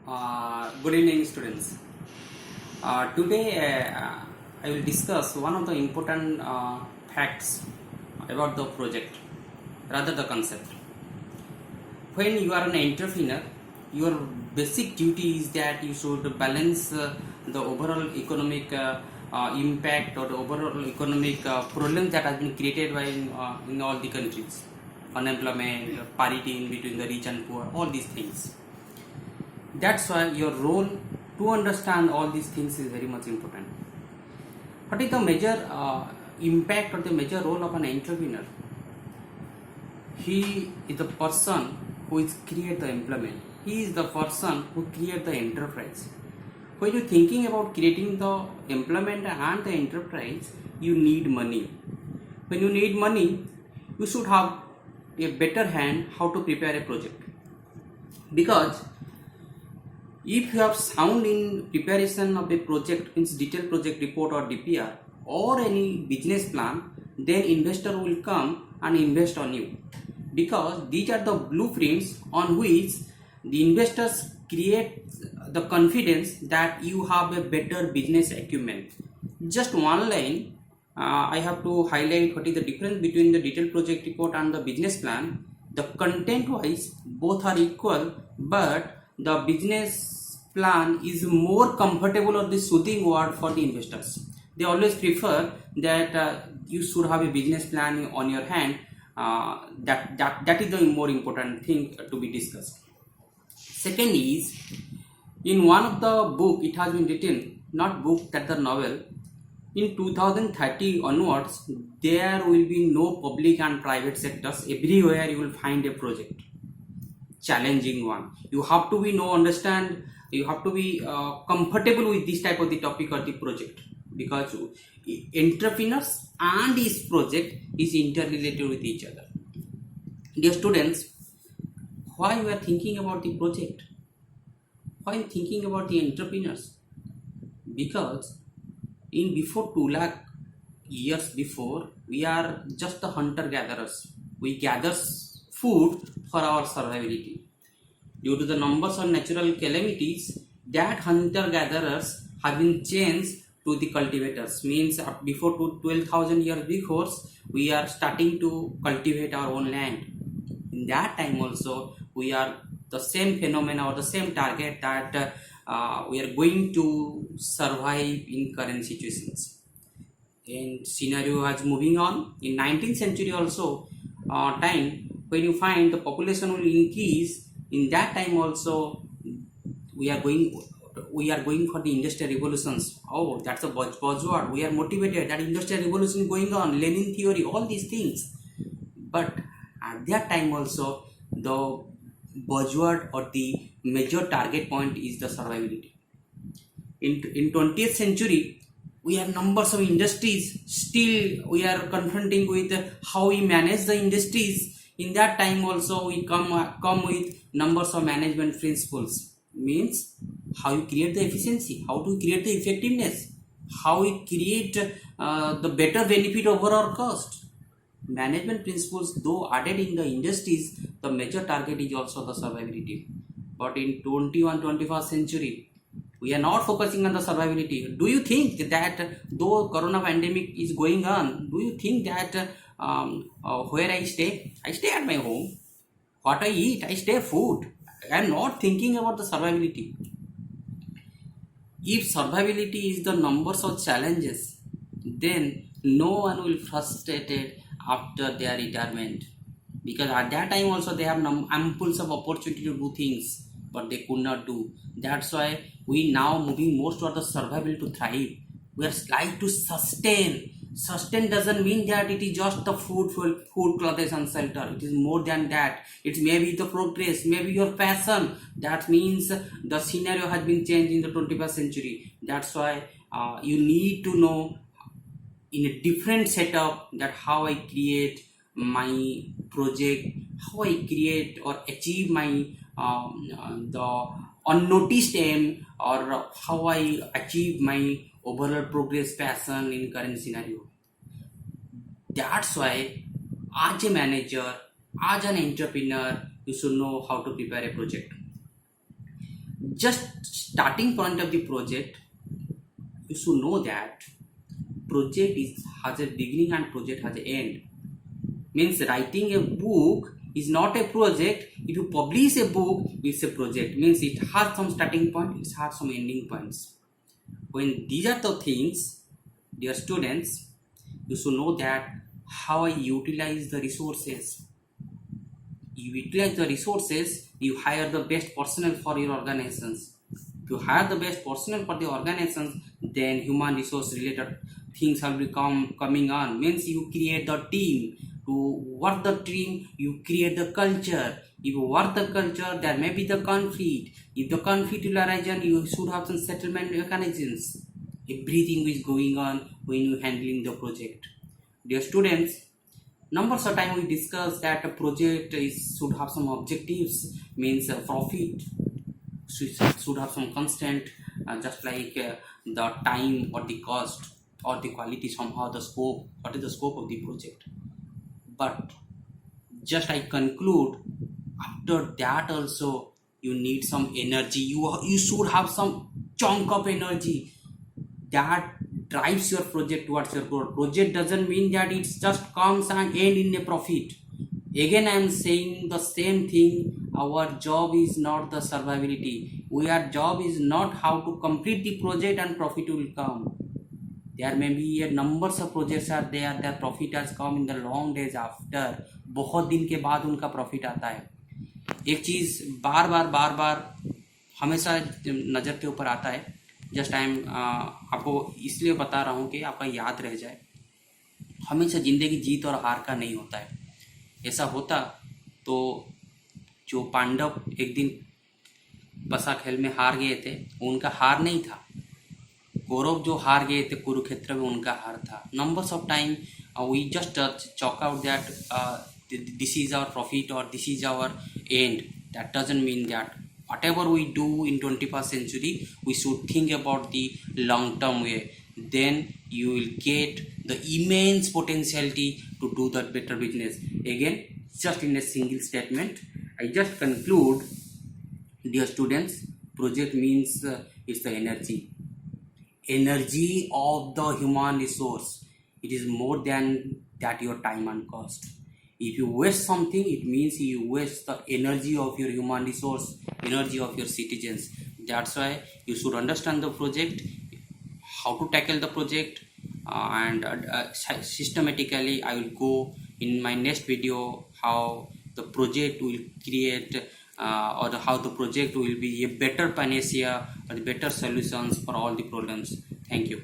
Good evening, students. Today, I will discuss one of the important facts about the project, rather the concept. When you are an entrepreneur, your basic duty is that you should balance the overall economic impact or the overall economic problem that has been created by in all the countries, unemployment, parity in between the rich and poor, all these things. That's why your role to understand all these things is very much important. What is the major impact or the major role of an entrepreneur? He is the person who is create the employment. He is the person who create the enterprise. When you're thinking about creating the employment and the enterprise, you need money. When you need money, you should have a better hand how to prepare a project. Because if you have sound in preparation of a project, means detailed project report or DPR or any business plan, then investor will come and invest on you, because these are the blueprints on which the investors create the confidence that you have a better business acumen. Just one line, I have to highlight what is the difference between the detailed project report and the business plan. The content wise both are equal, but the business plan is more comfortable or the soothing word for the investors. They always prefer that you should have a business plan on your hand. That is the more important thing to be discussed. Second is, in one of the book it has been written, not book, that the novel, in 2030 onwards there will be no public and private sectors. Everywhere you will find a project, challenging one. You have to be understand, you have to be comfortable with this type of the topic or the project, because entrepreneurs and this project is interrelated with each other. Dear students, why we are thinking about the project, why thinking about the entrepreneurs? Because in before 2 lakh years before, we are just the hunter gatherers. We gather food for our survivability. Due to the numbers of natural calamities, that hunter gatherers have been changed to the cultivators. Means before 12,000 years before, we are starting to cultivate our own land. In that time also, we are the same phenomena or the same target that we are going to survive in current situations. And scenario is moving on. In 19th century also time, when you find the population will increase, in that time also we are going for the industrial revolutions. Oh, that's a buzzword. We are motivated that industrial revolution going on, Lenin theory, all these things. But at that time also, the buzzword or the major target point is the survivability. In 20th century, we have numbers of industries. Still we are confronting with how we manage the industries. In that time also, we come with numbers of management principles. Means how you create the efficiency, how to create the effectiveness, how we create the better benefit over our cost. Management principles though added in the industries, the major target is also the survivability. But in 21st century, we are not focusing on the survivability. Do you think that though corona pandemic is going on, do you think that where I stay at my home, what I eat, I stay food. I am not thinking about the survivability. If survivability is the numbers of challenges, then no one will frustrated after their retirement, because at that time also they have amples of opportunity to do things, but they could not do. That's why we now moving more toward the survival to thrive. We are like to sustain. Sustain doesn't mean that it is just the food, clothes and shelter. It is more than that. It may be the progress, maybe your passion. That means the scenario has been changed in the 21st century. That's why you need to know in a different setup that how I create my project, how I create or achieve my the unnoticed aim, or how I achieve my overall progress passion in current scenario. That's why as a manager, as an entrepreneur, you should know how to prepare a project. Just starting point of the project, you should know that project has a beginning and project has an end. Means writing a book is not a project. If you publish a book, it's a project. Means it has some starting point, it has some ending points. When these are the things, dear students, you should know that how I utilize the resources. You utilize the resources, you hire the best personnel for your organizations. If you hire the best personnel for the organizations, then human resource related things will become coming on. Means you create the team. To work the team, you create the culture. If you work the culture, there may be the conflict. If the conflict will arise, you should have some settlement mechanisms. Everything is going on when you handling the project. Dear students, numbers of time we discussed that a project should have some objectives, means profit should have some constant, just like the time or the cost or the quality, somehow the scope, what is the scope of the project. But just I conclude, after that also you need some energy. You should have some chunk of energy that drives your project towards your goal. Project doesn't mean that it just comes and end in a profit. Again, I am saying the same thing. Our job is not the survivability. Our job is not how to complete the project and profit will come. There may be a numbers of projects are there, their profit has come in the long days after. बहुत दिन के बाद उनका profit आता है. एक चीज़ बार बार हमेशा नज़र के ऊपर आता है. जस्ट टाइम आपको इसलिए बता रहा हूँ कि आपका याद रह जाए. हमेशा ज़िंदगी जीत और हार का नहीं होता है. ऐसा होता तो जो पांडव एक दिन बसा खेल में हार गए थे, उनका हार नहीं था. कौरव जो हार गए थे कुरुक्षेत्र में, उनका हार था. Numbers of time we just chalk out that this is our profit और this is our end. That doesn't mean that whatever we do in 21st century, we should think about the long term way. Then you will get the immense potentiality to do that better business. Again, just in a single statement, I just conclude, dear students, project means it's the energy of the human resource. It is more than that your time and cost. If you waste something, it means you waste the energy of your human resource, energy of your citizens. That's why you should understand the project, how to tackle the project, and systematically I will go in my next video how the project will create or how the project will be a better panacea or the better solutions for all the problems. Thank you.